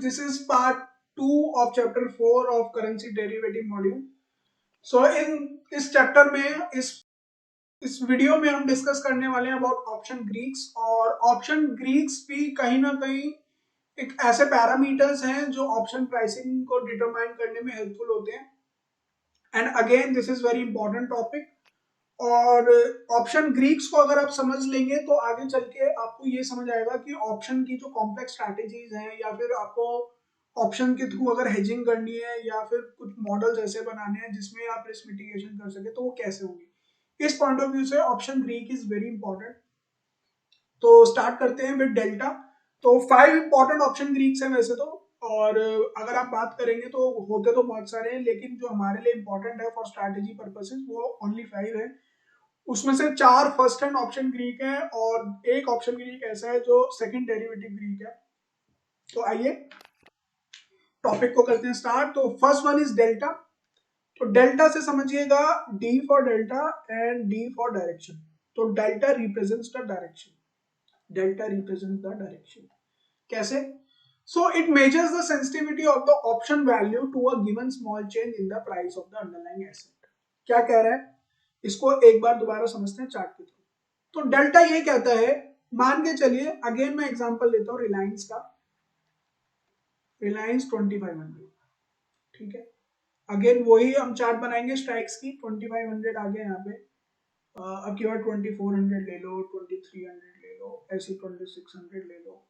this is part 2 of chapter 4 of currency derivative module. So in इस chapter में इस video में हम डिस्कस करने वाले हैं अबाउट ऑप्शन ग्रीक्स, और ऑप्शन ग्रीक्स भी कहीं ना कहीं एक ऐसे पैरामीटर्स हैं जो ऑप्शन प्राइसिंग को डिटरमाइन करने में हेल्पफुल होते हैं. And again this is very important topic. और ऑप्शन ग्रीक्स को अगर आप समझ लेंगे तो आगे चल के आपको ये समझ आएगा कि ऑप्शन की जो कॉम्प्लेक्स स्ट्रैटेजीज हैं, या फिर आपको ऑप्शन के थ्रू अगर हेजिंग करनी है या फिर कुछ मॉडल्स ऐसे बनाने हैं जिसमें आप रिस्क मिटिगेशन कर सके, तो वो कैसे होंगे. इस पॉइंट ऑफ व्यू से option Greek is very important. तो स्टार्ट करते हैं विद डेल्टा. तो 5 इंपॉर्टेंट ऑप्शन ग्रीक्स हैं वैसे तो, और अगर आप बात करेंगे तो होते तो बहुत सारे हैं, लेकिन जो हमारे लिए इंपॉर्टेंट है फॉर स्ट्रैटेजी पर्पसेस वो ओनली 5 है. उसमें से 4 फर्स्ट हैंड ऑप्शन ग्रीक है और एक ऑप्शन ग्रीक ऐसा है जो सेकंड डेरिवेटिव ग्रीक है. तो आइए टॉपिक को करते हैं स्टार्ट. तो फर्स्ट वन इज डेल्टा. तो डेल्टा से समझिएगा D for delta and D for direction. तो delta represents the direction. Delta represents the direction. कैसे? So it measures the sensitivity of the option value to a given small change in the price of the underlying asset. क्या कह रहा है, इसको एक बार दोबारा समझते हैं चार्ट के थ्रू. तो डेल्टा ये कहता है, मान के चलिए अगेन मैं एग्जांपल लेता हूं रिलायंस का. रिलायंस 2500, ठीक है. अगेन वही हम चार्ट बनाएंगे स्ट्राइक्स की. 2500 आ गया यहाँ पे. अब की बार 2400 ले लो, 2300 ले लो, ऐसे 2600 ले लो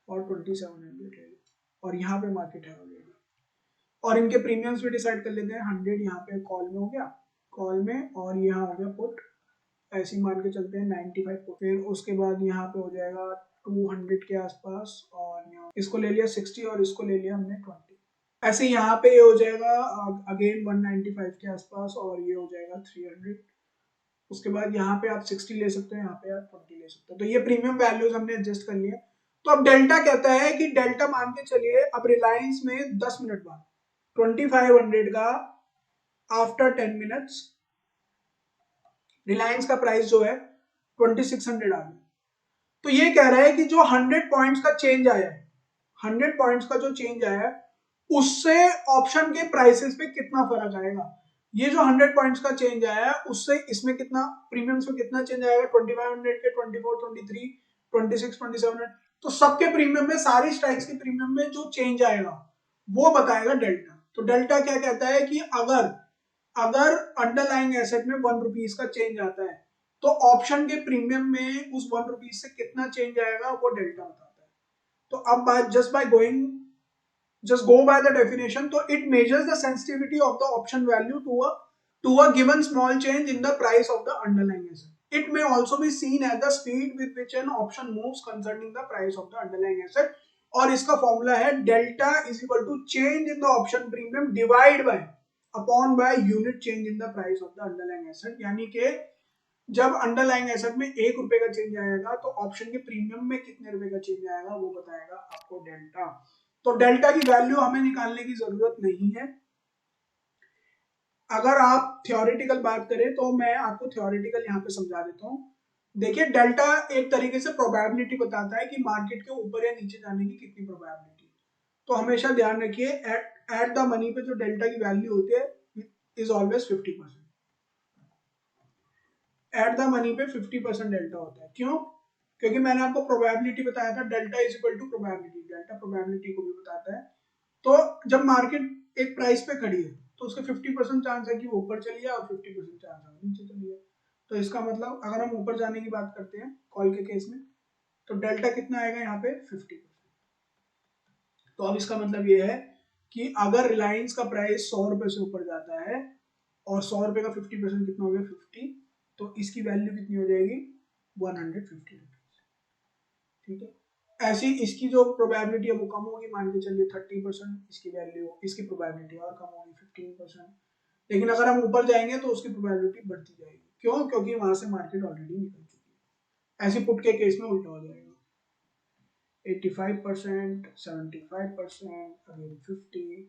और 2700 ले लो, और यहाँ पे मार्केट है ऑलरेडी. और इनके प्रीमियम्स भी डिसाइड कर लेते हैं. 100 यहाँ पे कॉल में हो गया, कॉल में, और यहाँ हो गया पुट. ऐसे मान के चलते हैं 95 को. फिर उसके बाद यहाँ पे हो जाएगा 200 के आसपास, और यहाँ इसको ले लिया 60 और इसको ले लिया हमने 20. ऐसे यहाँ पे हो जाएगा अगेन 195 के आसपास, और ये हो जाएगा 300. उसके बाद यहाँ पे आप 60 ले सकते हो, यहाँ पे आप 20 ले सकते हो. तो ये प्रीमियम वैल्यूज हमने एडजस्ट कर लिए. तो अब डेल्टा कहता है कि डेल्टा मान के चलिए अब रिलायंस में 10 मिनट बाद 2500 का आफ्टर 10 मिनट्स रिलायंस का प्राइस जो है 2600 आ गया. तो ये कह रहा है कि जो 100 पॉइंट्स का चेंज आया है, 100 पॉइंट्स का जो चेंज आया है, उससे ऑप्शन के प्राइसेस पे कितना फर्क आएगा. ये जो 100 पॉइंट्स का चेंज आया है उससे इसमें कितना प्रीमियम्स में कितना चेंज आएगा. 2500 के 24, 23, 26, 27. तो सबके प्रीमियम में, सारी स्ट्राइक्स के प्रीमियम में जो चेंज आएगा वो बताएगा डेल्टा. तो डेल्टा क्या कहता है कि अगर अंडरलाइंग एसेट में 1 रुपीज का चेंज आता है तो ऑप्शन के प्रीमियम में उस 1 रुपीज से कितना चेंज आएगा वो डेल्टा बताता है. तो अब बात just go by the definition. So it measures the sensitivity of the option value to a given small change in the price of the underlying asset. It may also be seen as the speed with which an option moves concerning the price of the underlying asset. और इसका formula है delta is equal to change in the option premium divide by upon by unit change in the price of the underlying asset. यानी कि जब underlying asset में 1 रुपए का change आएगा तो ऑप्शन के प्रीमियम में कितने रुपए का चेंज आएगा वो बताएगा आपको डेल्टा. तो डेल्टा की वैल्यू हमें निकालने की जरूरत नहीं है. अगर आप थ्योरेटिकल बात करें तो मैं आपको थ्योरेटिकल यहाँ पे समझा देता हूँ. देखिए डेल्टा एक तरीके से प्रोबेबिलिटी बताता है कि मार्केट के ऊपर या नीचे जाने की कितनी प्रोबेबिलिटी. तो हमेशा ध्यान रखिए एट द मनी पे जो डेल्टा की वैल्यू होती है is always 50%. Eight the money पे 50% डेल्टा होता है. क्यों? क्योंकि मैंने आपको प्रोबेबिलिटी बताया था delta is equal to probability. Delta probability को भी बताता है. तो जब मार्केट एक प्राइस पे खड़ी है तो उसके 50% चांस है कि वो ऊपर चली जाए और 50% चांस है नीचे चली जाए. तो इसका मतलब अगर हम ऊपर जाने की बात करते हैं कॉल के केस में, तो डेल्टा कितना आएगा यहाँ पे 50%. तो अब इसका मतलब ये है कि अगर रिलायंस का प्राइस 100 रुपए से ऊपर जाता है और 100 रुपए का 50% कितना हो गया 50, तो इसकी वैल्यू कितनी हो जाएगी 150 रुपीज. ठीक है. ऐसी इसकी जो प्रोबेबिलिटी है वो कम होगी. मान के चलिए 30% इसकी वैल्यू, इसकी प्रोबेबिलिटी और कम होगी 15%. लेकिन अगर हम ऊपर जाएंगे तो उसकी प्रोबेबिलिटी बढ़ती जाएगी. क्यों? क्योंकि वहां से मार्केट ऑलरेडी निकल चुकी है. ऐसी पुट के केस में उल्टा हो जाएगा. 85%, 75%, अगेन 50,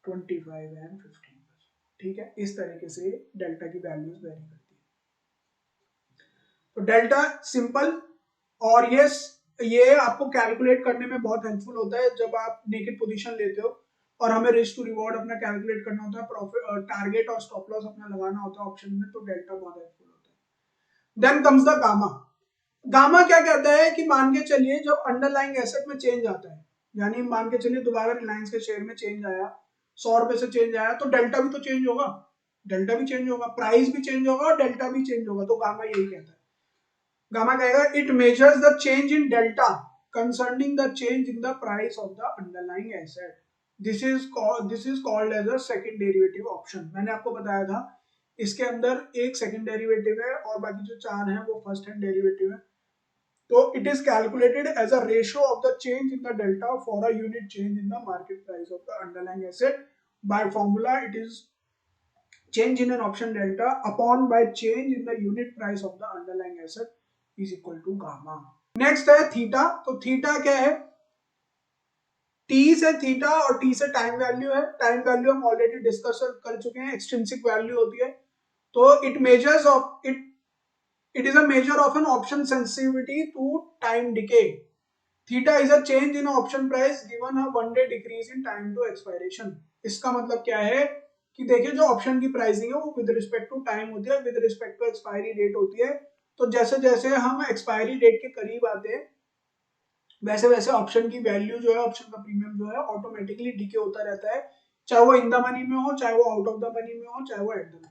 25 एंड 15%. ठीक है. इस तरीके से डेल्टा की वैल्यूज वेरी करती है. तो डेल्टा सिंपल, और ये ये आपको कैलकुलेट करने में बहुत हेल्पफुल होता है जब आप नेकेड पोजीशन लेते हो और हमें रिस्क टू रिवॉर्ड अपना कैलकुलेट करना होता है, प्रॉफिट टारगेट और स्टॉप लॉस अपना लगाना होता है ऑप्शन में, तो डेल्टा बहुत हेल्पफुल होता है। Then comes the gamma. Gamma क्या कहता है कि मान के चलिए जब अंडरलाइंग एसेट में चेंज आता है, यानी मान के चलिए दोबारा रिलायंस के शेयर में चेंज आया, 100 रुपए से चेंज आया, तो डेल्टा भी तो चेंज होगा, डेल्टा भी चेंज होगा, प्राइस भी चेंज होगा और डेल्टा भी चेंज होगा। तो गामा यही कहता है, गामा कहेगा it measures the change in delta concerning the change in the price of the underlying asset. This is called as a second derivative option. मैंने आपको बताया था इसके अंदर एक सेकंड डेरिवेटिव है और बाकी जो चार हैं वो फर्स्ट हैंड डेरिवेटिव है। तो it is calculated as a ratio of the change in the delta for a unit change in the market price of the underlying asset. By formula, it is change in an option delta upon by change in the unit price of the underlying asset is equal to gamma. Next है theta. तो theta क्या है? T से theta और T से time value है। Time value हम already discuss कर चुके हैं, एक्सट्रिंसिक वैल्यू होती है। तो it measures of it is a measure of an option sensitivity to time decay. Theta is a change in option price given a 1 day decrease in time to expiration. इसका मतलब क्या है कि देखिए जो ऑप्शन की प्राइसिंग है वो विद रिस्पेक्ट टू टाइम होती है, with respect to expiry date होती है। तो जैसे जैसे हम एक्सपायरी डेट के करीब आते हैं वैसे वैसे ऑप्शन की वैल्यू जो है, ऑप्शन का प्रीमियम जो है ऑटोमेटिकली डिके होता रहता है, चाहे वो इन द मनी में हो, चाहे वो आउट ऑफ द मनी में हो, चाहे वो एट द मनी।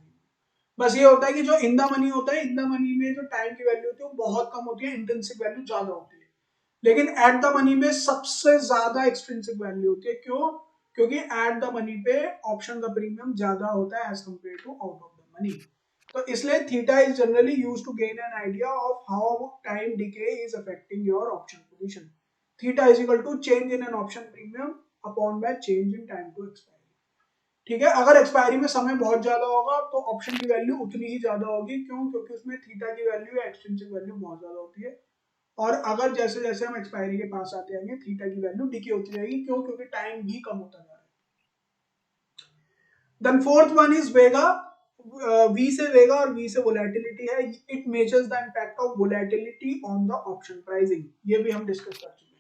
बस ये होता है कि जो इन द मनी होता है, इन द मनी में जो टाइम की वैल्यू होती है वो बहुत कम होती है, इंट्रिंसिक वैल्यू ज्यादा होती है। लेकिन एट द मनी में सबसे ज्यादा एक्सट्रिंसिक वैल्यू होती है। क्यों? क्योंकि एट द मनी पे ऑप्शन का प्रीमियम ज्यादा होता है as compared to out of the money. तो इसलिए theta is generally used to gain an idea of how time decay is affecting your option position. Theta is equal to change in an option premium upon by change in time to expiry. ठीक है, अगर expiry में समय बहुत ज्यादा होगा तो option की वैल्यू उतनी ही ज्यादा होगी। क्यों? क्योंकि उसमें थीटा की वैल्यू या एक्सटेंसिव वैल्यू बहुत ज्यादा होती है। और अगर जैसे जैसे हम एक्सपायरी के पास आते जाएंगे थीटा की वैल्यू डिके होती जाएगी। क्यों? क्योंकि टाइम भी कम होता जा रहा है। Then fourth one is vega. V से वेगा और वी से वोलेटिलिटी है। It measures the impact of volatility on the option pricing. ये भी हम डिस्कस कर चुके हैं।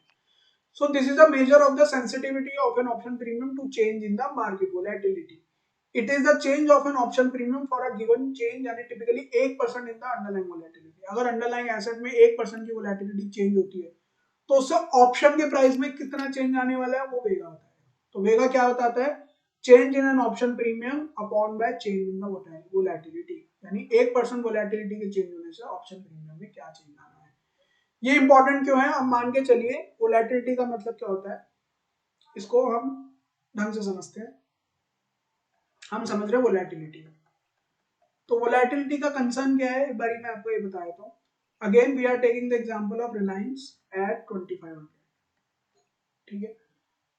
So this is a measure of the sensitivity of an option premium to change in the market volatility. It is the change of an option premium for a given change यानी typically 1% in the underlying volatility. अगर underlying asset में 1% की volatility change होती है तो उससे option के price में कितना चेंज आने वाला है वो वेगा होता है। तो वेगा क्या बताता है? Change in an option premium upon by change in the volatility, यानी 1% वोलेटिलिटी के चेंज होने से ऑप्शन प्रीमियम में क्या चेंज आना है। ये इंपॉर्टेंट क्यों है? अब मान के चलिए वोलेटिलिटी का मतलब क्या होता है, इसको हम ढंग से समझते हैं। हम समझ रहे हैं वोलेटिलिटी। तो वोलेटिलिटी का कंसर्न क्या है, एक बार मैं आपको ये बता देता हूँ। Again we are taking the example of Reliance at 2500। ठीक है,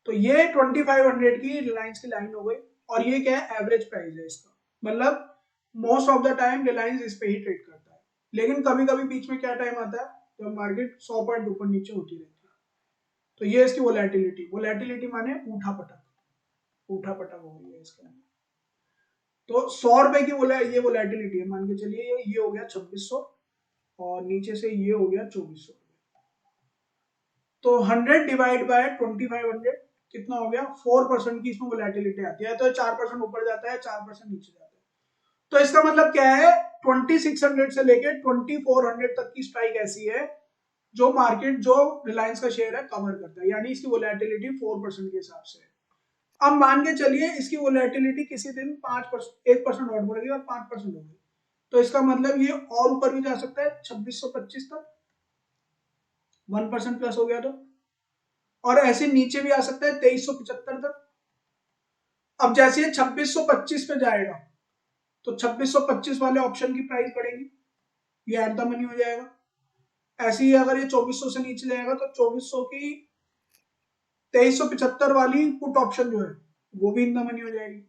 तो ये 2500 की रिलायंस की लाइन हो गई और ये क्या है? एवरेज प्राइस है इसका। मतलब most of the time Reliance इस पे ही ट्रेड करता है। लेकिन कभी कभी बीच में क्या टाइम आता है जब मार्केट 100 पॉइंट ऊपर नीचे होती रहती है। तो ये इसकी वोलेटिलिटी। वोलेटिलिटी माने ऊठा पटक, ऊठा पटक हो गई है इसके अंदर। तो 100 रुपए की ये वोलेटिलिटी है। मान के चलिए ये हो गया 2600 और नीचे से ये हो गया 2400। तो 100 डिवाइड बाय 2500 कितना हो गया? 4% की इसमें वोलेटिलिटी आती है। तो 4% ऊपर जाता है, 4% नीचे जाता है। तो इसका मतलब क्या है? 2600 से लेके 2400 तक की स्ट्राइक ऐसी है जो मार्केट जो रिलायंस का शेयर है कवर करता है, यानी इसकी वोलेटिलिटी 4% के हिसाब से है। अब मान के चलिए इसकी वोलेटिलिटी किसी दिन 5%, 1% और बढ़ गई और 5% हो गई, तो इसका मतलब ये और ऊपर भी जा सकता है 2625 तक, 1% प्लस हो गया तो। और ऐसे नीचे भी आ सकता है 2375 तक। अब जैसे ये 2625 पे जाएगा तो 2625 वाले ऑप्शन की प्राइस बढ़ेगी, ये एट द मनी हो जाएगा। ऐसे ही अगर ये 2400 से नीचे जाएगा तो 2400 की 2375 वाली पुट ऑप्शन जो है वो भी इन द मनी हो जाएगी।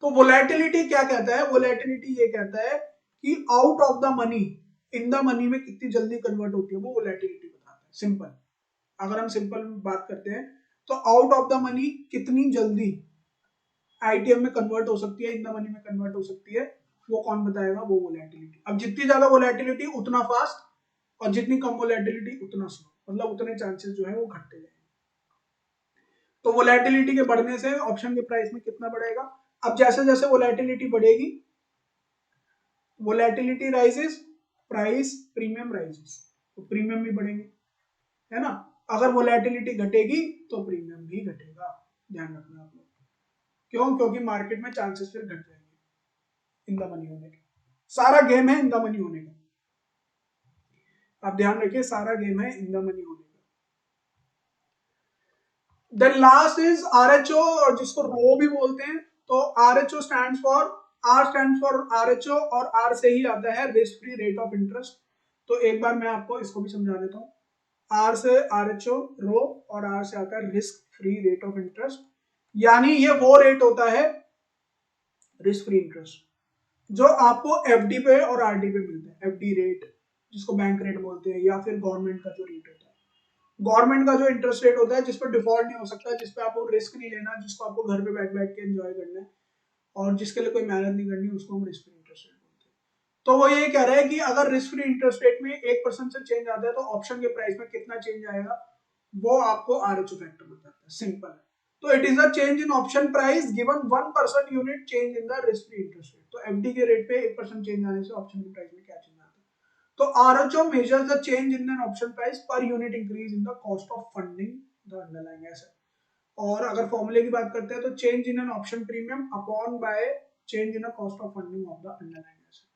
तो वोलेटिलिटी क्या कहता है? वोलेटिलिटी ये कहता है कि out of the money in the money में कितनी जल्दी कन्वर्ट होती है, वो वोलेटिलिटी बताता है। सिंपल, अगर हम सिंपल बात करते हैं तो आउट ऑफ द मनी कितनी जल्दी आईटीएम में कन्वर्ट हो सकती है, इन द मनी में कन्वर्ट हो सकती है, वो कौन बताएगा? वो वोलेटिलिटी। अब जितनी ज्यादा वोलेटिलिटी उतना फास्ट और जितनी कम वोलेटिलिटी उतना स्लो। मतलब उतने चांसेस जो है वो घटते जाएंगे। तो वोलेटिलिटी के बढ़ने से ऑप्शन के प्राइस में कितना बढ़ेगा? अब जैसे जैसे वोलेटिलिटी बढ़ेगी, volatility rises, price premium rises, तो प्रीमियम भी बढ़ेंगे, है ना। अगर वोलेटिलिटी घटेगी तो प्रीमियम भी घटेगा, ध्यान रखना आप लोग। क्यों? क्योंकि मार्केट में चांसेस फिर घट जाएंगे इन द मनी होने के। सारा गेम है इन द मनी होने का, आप ध्यान रखिए, सारा गेम है इन द मनी होने का। देन लास्ट इज आरएचओ, और जिसको रो भी बोलते हैं। तो RHO stands for, R stands for RHO, और आर से ही आता है risk free rate of interest. तो एक बार मैं आपको इसको भी समझा देता हूँ। आर से आरएचओ रो, और आर से आता है risk free rate of interest, यानी ये वो रेट होता है रिस्क फ्री इंटरेस्ट जो आपको एफडी पे और आरडी पे मिलता है। एफडी रेट जिसको बैंक रेट बोलते हैं, या फिर गवर्नमेंट का जो रेट होता है, गवर्नमेंट का जो इंटरेस्ट रेट होता है जिस पर डिफॉल्ट नहीं हो सकता, जिस पे आपको रिस्क नहीं लेना, जिसको आपको घर पे बैठ बैठ के एंजॉय करना है और जिसके लिए कोई मेहनत नहीं करनी, उसको हम रिस्क फ्री इंटरेस्ट रेट बोलते हैं। तो वो ये कह रहा है कि अगर रिस्क फ्री इंटरेस्ट रेट में 1% से चेंज आता है तो ऑप्शन के प्राइस में कितना चेंज आएगा, वो आपको आरएचओ फैक्टर बताता है। सिंपल है। तो it is a change in option price given 1% unit change in the risk free interest rate. तो एफडी के रेट पे 1% चेंज आने से ऑप्शन के प्राइस में क्या चेंज आता है? तो RHO measures the change in an option price per unit increase in the cost of funding the underlying asset. और अगर फॉर्मूले की बात करते हैं तो change in an option premium upon by change in the cost of funding of the underlying asset.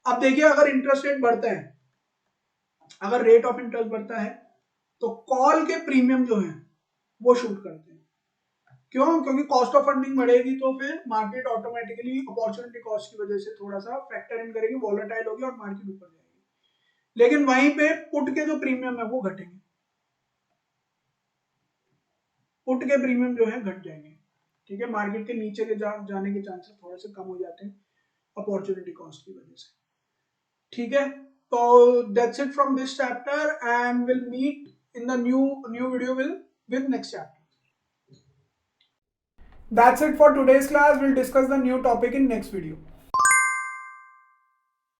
अब देखिए, अगर इंटरेस्ट रेट बढ़ता है, अगर रेट ऑफ इंटरेस्ट बढ़ता है, तो कॉल के प्रीमियम जो है वो शूट करते हैं। क्यों? क्योंकि कॉस्ट ऑफ फंडिंग बढ़ेगी तो फिर मार्केट ऑटोमेटिकली अपॉर्चुनिटी कॉस्ट की वजह से थोड़ा सा फैक्टर इन करेगी, वॉलेटाइल होगी और मार्केट ऊपर जाएगी। लेकिन वहीं पे पुट के जो प्रीमियम है वो घटेंगे, पुट के प्रीमियम जो है घट जाएंगे। ठीक है, मार्केट के नीचे के जाने के चांसेस थोड़े से कम हो जाते हैं अपॉर्चुनिटी कॉस्ट की वजह से। ठीक है, तो that's it from this chapter and will meet in the new video with next chapter. That's it for today's class. We'll discuss the new topic in next video.